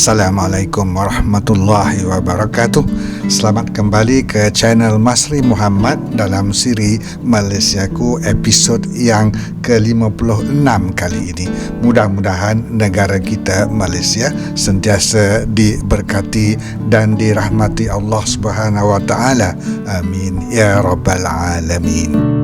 Assalamualaikum warahmatullahi wabarakatuh. Selamat kembali ke channel Masri Muhammad dalam siri Malaysiaku episod yang ke-56 kali ini. Mudah-mudahan negara kita Malaysia sentiasa diberkati dan dirahmati Allah Subhanahu wa taala. Amin ya rabbal alamin.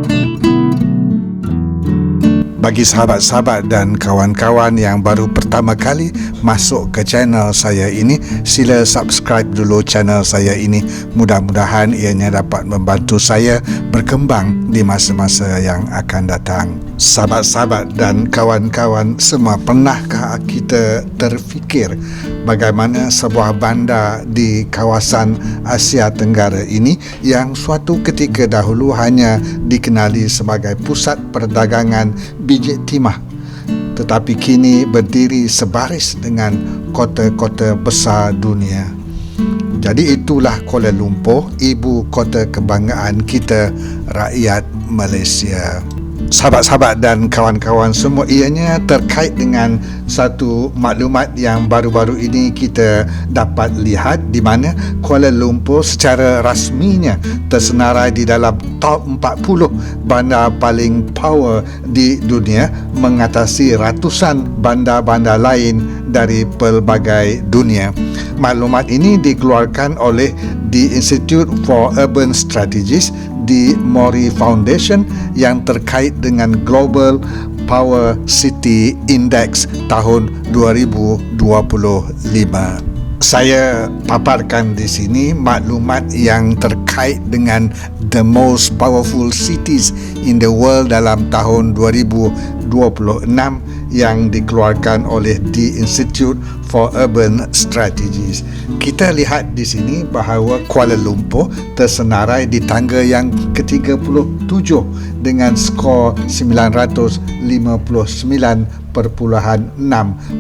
Bagi sahabat-sahabat dan kawan-kawan yang baru pertama kali masuk ke channel saya ini, sila subscribe dulu channel saya ini. Mudah-mudahan ianya dapat membantu saya berkembang di masa-masa yang akan datang. Sahabat-sahabat dan kawan-kawan semua, pernahkah kita terfikir bagaimana sebuah bandar di kawasan Asia Tenggara ini yang suatu ketika dahulu hanya dikenali sebagai pusat perdagangan biji timah, tetapi kini berdiri sebaris dengan kota-kota besar dunia. Jadi itulah Kuala Lumpur, ibu kota kebanggaan kita rakyat Malaysia. Sahabat-sahabat dan kawan-kawan semua, ianya terkait dengan satu maklumat yang baru-baru ini kita dapat lihat, di mana Kuala Lumpur secara rasminya tersenarai di dalam top 40 bandar paling power di dunia, mengatasi ratusan bandar-bandar lain dari pelbagai dunia. Maklumat ini dikeluarkan oleh The Institute for Urban Strategies di Mori Foundation yang terkait dengan Global Power City Index tahun 2025. Saya paparkan di sini maklumat yang terkait dengan the most powerful cities in the world dalam tahun 2026 yang dikeluarkan oleh The Institute for Urban Strategies. Kita lihat di sini bahawa Kuala Lumpur tersenarai di tangga yang ke-37 dengan skor 959.6,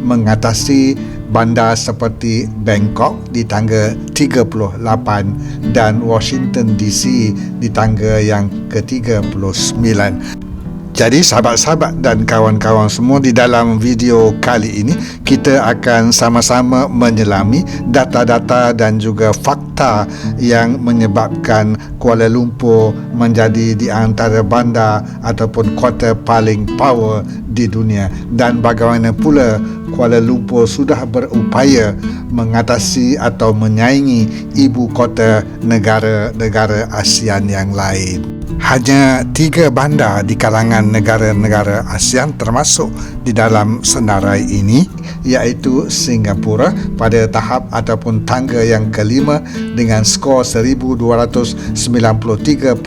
mengatasi bandar seperti Bangkok di tangga 38 dan Washington DC di tangga yang ke-39. Jadi sahabat-sahabat dan kawan-kawan semua, di dalam video kali ini kita akan sama-sama menyelami data-data dan juga fakta yang menyebabkan Kuala Lumpur menjadi di antara bandar ataupun kota paling power di dunia, dan bagaimana pula Kuala Lumpur sudah berupaya mengatasi atau menyaingi ibu kota negara-negara ASEAN yang lain. Hanya 3 bandar di kalangan negara-negara ASEAN termasuk di dalam senarai ini, iaitu Singapura pada tahap ataupun tangga yang kelima dengan skor 1293.1,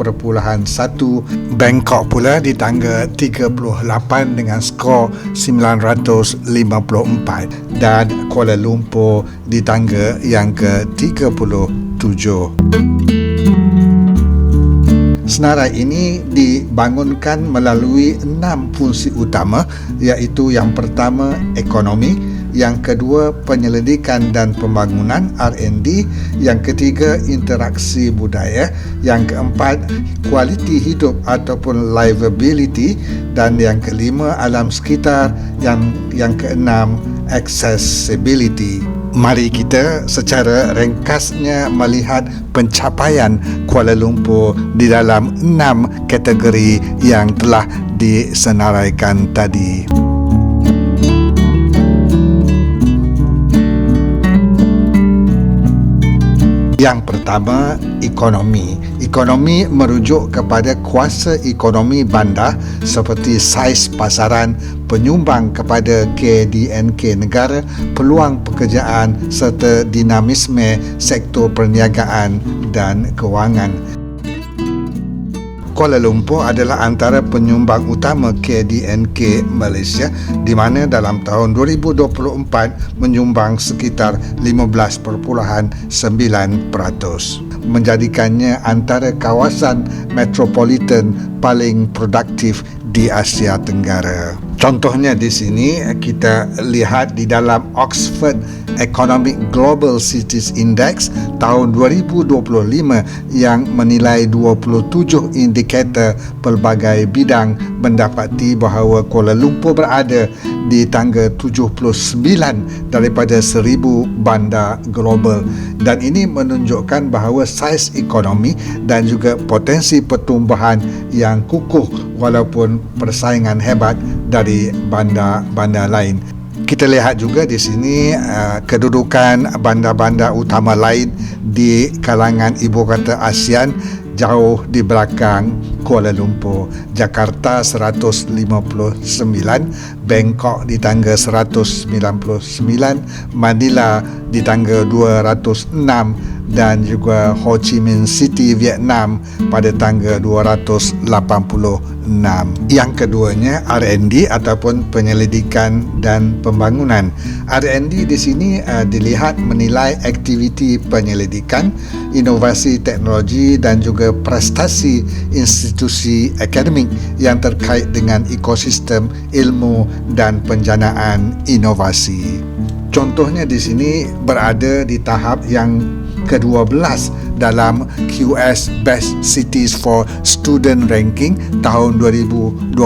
Bangkok pula di tangga 38 dengan skor 954, dan Kuala Lumpur di tangga yang ke-37. Senarai ini dibangunkan melalui 6 fungsi utama, iaitu yang pertama ekonomi, yang kedua penyelidikan dan pembangunan R&D, yang ketiga interaksi budaya, yang keempat kualiti hidup ataupun livability, dan yang kelima alam sekitar, yang keenam accessibility. Mari kita secara ringkasnya melihat pencapaian Kuala Lumpur di dalam 6 kategori yang telah disenaraikan tadi. Yang pertama, ekonomi. Ekonomi merujuk kepada kuasa ekonomi bandar seperti saiz pasaran, penyumbang kepada KDNK negara, peluang pekerjaan serta dinamisme sektor perniagaan dan kewangan. Kuala Lumpur adalah antara penyumbang utama KDNK Malaysia, di mana dalam tahun 2024 menyumbang sekitar 15.9%, menjadikannya antara kawasan metropolitan paling produktif di Asia Tenggara. Contohnya di sini kita lihat di dalam Oxford Economic Global Cities Index tahun 2025 yang menilai 27 indikator pelbagai bidang mendapati bahawa Kuala Lumpur berada di tangga 79 daripada 1000 bandar global, dan ini menunjukkan bahawa saiz ekonomi dan juga potensi pertumbuhan yang kukuh walaupun persaingan hebat dari bandar-bandar lain. Kita lihat juga di sini kedudukan bandar-bandar utama lain di kalangan ibu kota ASEAN jauh di belakang Kuala Lumpur. Jakarta 159, Bangkok di tangga 199, Manila di tangga 206 dan juga Ho Chi Minh City, Vietnam pada tangga 286. Yang keduanya R&D ataupun penyelidikan dan pembangunan. R&D di sini dilihat menilai aktiviti penyelidikan, inovasi teknologi dan juga prestasi institusi akademik yang terkait dengan ekosistem ilmu dan penjanaan inovasi. Contohnya di sini berada di tahap yang ke-12 dalam QS Best Cities for Student Ranking tahun 2026,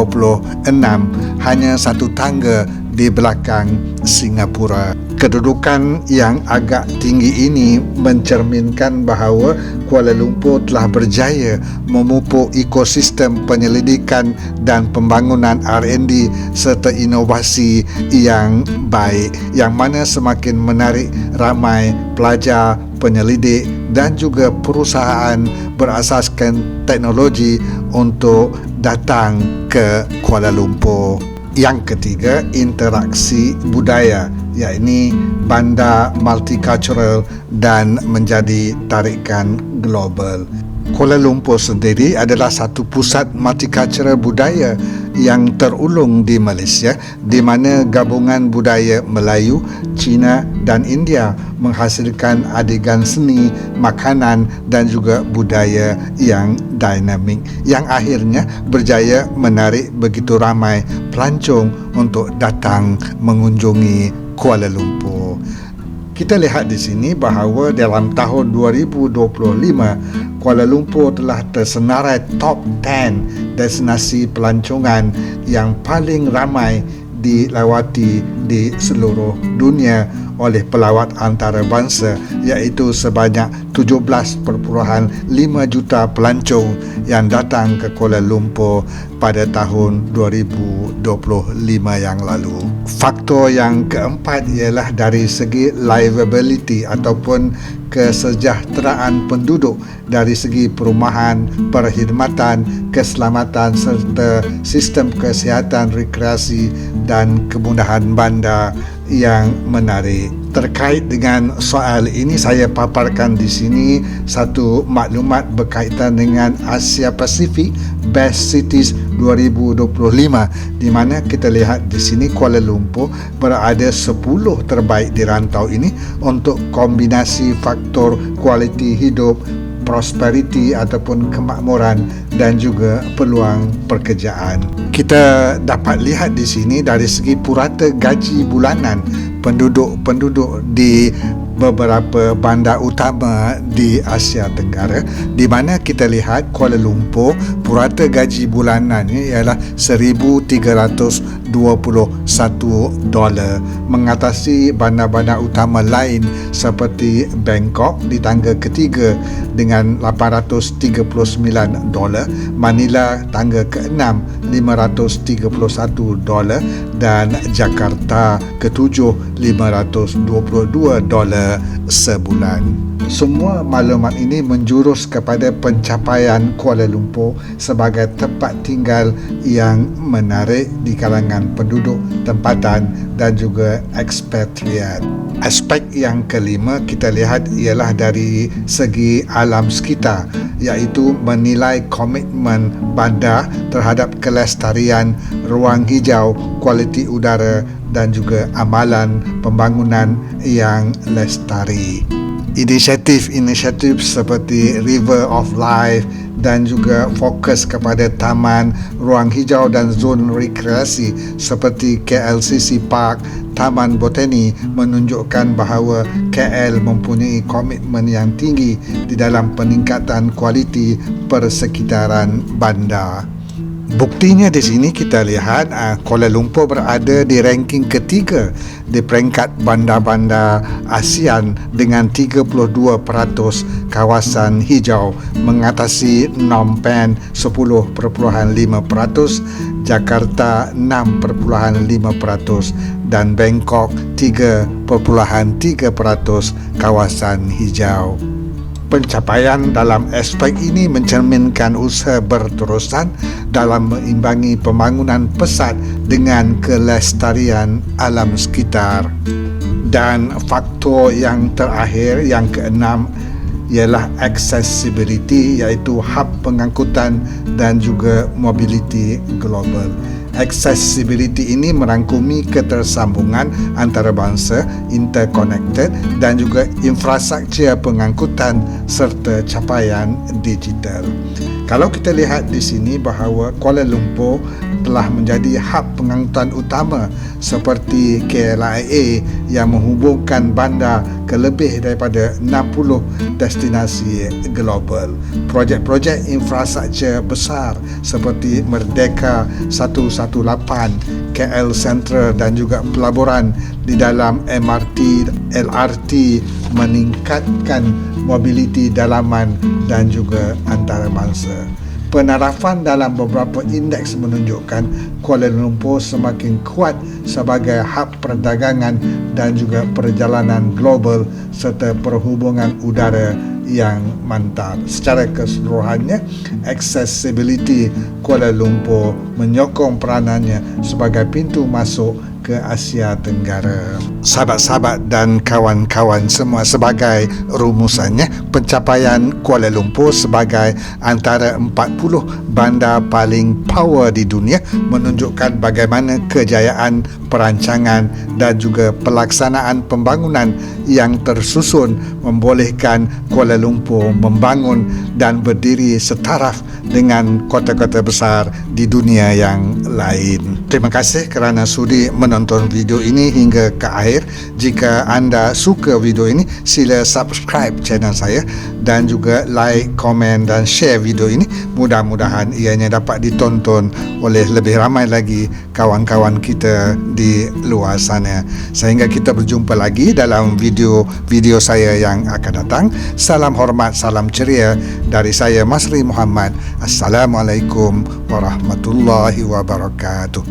hanya satu tangga di belakang Singapura. Kedudukan yang agak tinggi ini mencerminkan bahawa Kuala Lumpur telah berjaya memupuk ekosistem penyelidikan dan pembangunan R&D serta inovasi yang baik, yang mana semakin menarik ramai pelajar, penyelidik dan juga perusahaan berasaskan teknologi untuk datang ke Kuala Lumpur. Yang ketiga, interaksi budaya, yakni bandar multicultural dan menjadi tarikan global. Kuala Lumpur sendiri adalah satu pusat multicultural budaya yang terulung di Malaysia, di mana gabungan budaya Melayu, Cina dan India menghasilkan adegan seni, makanan dan juga budaya yang dinamik, yang akhirnya berjaya menarik begitu ramai pelancong untuk datang mengunjungi Kuala Lumpur. Kita lihat di sini bahawa dalam tahun 2025, Kuala Lumpur telah tersenarai top 10 destinasi pelancongan yang paling ramai dilawati di seluruh dunia oleh pelawat antarabangsa, iaitu sebanyak 17.5 juta pelancong yang datang ke Kuala Lumpur pada tahun 2025 yang lalu. Faktor yang keempat ialah dari segi livability ataupun kesejahteraan penduduk dari segi perumahan, perkhidmatan, keselamatan serta sistem kesihatan, rekreasi dan kemudahan bandar yang menarik. Terkait dengan soal ini, saya paparkan di sini satu maklumat berkaitan dengan Asia Pasifik Best Cities 2025, di mana kita lihat di sini Kuala Lumpur berada 10 terbaik di rantau ini untuk kombinasi faktor kualiti hidup, prosperity ataupun kemakmuran dan juga peluang pekerjaan. Kita dapat lihat di sini dari segi purata gaji bulanan penduduk di beberapa bandar utama di Asia Tenggara, di mana kita lihat Kuala Lumpur purata gaji bulanannya ialah $1,321, mengatasi bandar-bandar utama lain seperti Bangkok di tangga ketiga dengan $839, Manila tangga ke-6 $531 dan Jakarta ke-7 $522 sebulan. Semua maklumat ini menjurus kepada pencapaian Kuala Lumpur sebagai tempat tinggal yang menarik di kalangan penduduk tempatan dan juga ekspatriat. Aspek yang kelima kita lihat ialah dari segi alam sekitar, iaitu menilai komitmen bandar terhadap kelestarian, ruang hijau, kualiti udara dan juga amalan pembangunan yang lestari. Inisiatif seperti River of Life dan juga fokus kepada taman, ruang hijau dan zon rekreasi seperti KLCC Park, Taman Botani menunjukkan bahawa KL mempunyai komitmen yang tinggi di dalam peningkatan kualiti persekitaran bandar. Buktinya di sini kita lihat Kuala Lumpur berada di ranking ketiga di peringkat bandar-bandar ASEAN dengan 32% kawasan hijau, mengatasi Phnom Penh 10.5%, Jakarta 6.5% dan Bangkok 3.3% kawasan hijau. Pencapaian dalam aspek ini mencerminkan usaha berterusan dalam mengimbangi pembangunan pesat dengan kelestarian alam sekitar. Dan faktor yang terakhir, yang keenam, ialah accessibility, iaitu hub pengangkutan dan juga mobility global. Accessibility ini merangkumi ketersambungan antarabangsa, interconnected dan juga infrastruktur pengangkutan serta capaian digital. Kalau kita lihat di sini bahawa Kuala Lumpur telah menjadi hub pengangkutan utama seperti KLIA yang menghubungkan bandar ke lebih daripada 60 destinasi global. Projek-projek infrastruktur besar seperti Merdeka 118, KL Central dan juga pelaburan di dalam MRT, LRT meningkatkan mobiliti dalaman dan juga antarabangsa. Penarafan dalam beberapa indeks menunjukkan Kuala Lumpur semakin kuat sebagai hub perdagangan dan juga perjalanan global serta perhubungan udara yang mantap. Secara keseluruhannya, accessibility Kuala Lumpur menyokong peranannya sebagai pintu masuk ke Asia Tenggara. Sahabat-sahabat dan kawan-kawan semua, sebagai rumusannya, pencapaian Kuala Lumpur sebagai antara 40 bandar paling power di dunia menunjukkan bagaimana kejayaan perancangan dan juga pelaksanaan pembangunan yang tersusun membolehkan Kuala Lumpur membangun dan berdiri setaraf dengan kota-kota besar di dunia yang lain. Terima kasih kerana sudi menonton video ini hingga ke akhir. Jika anda suka video ini, sila subscribe channel saya dan juga like, komen dan share video ini. Mudah-mudahan ianya dapat ditonton oleh lebih ramai lagi kawan-kawan kita di luar sana. Sehingga kita berjumpa lagi dalam video saya yang akan datang. Salam hormat, salam ceria dari saya Masri Muhammad. Assalamualaikum warahmatullahi wabarakatuh.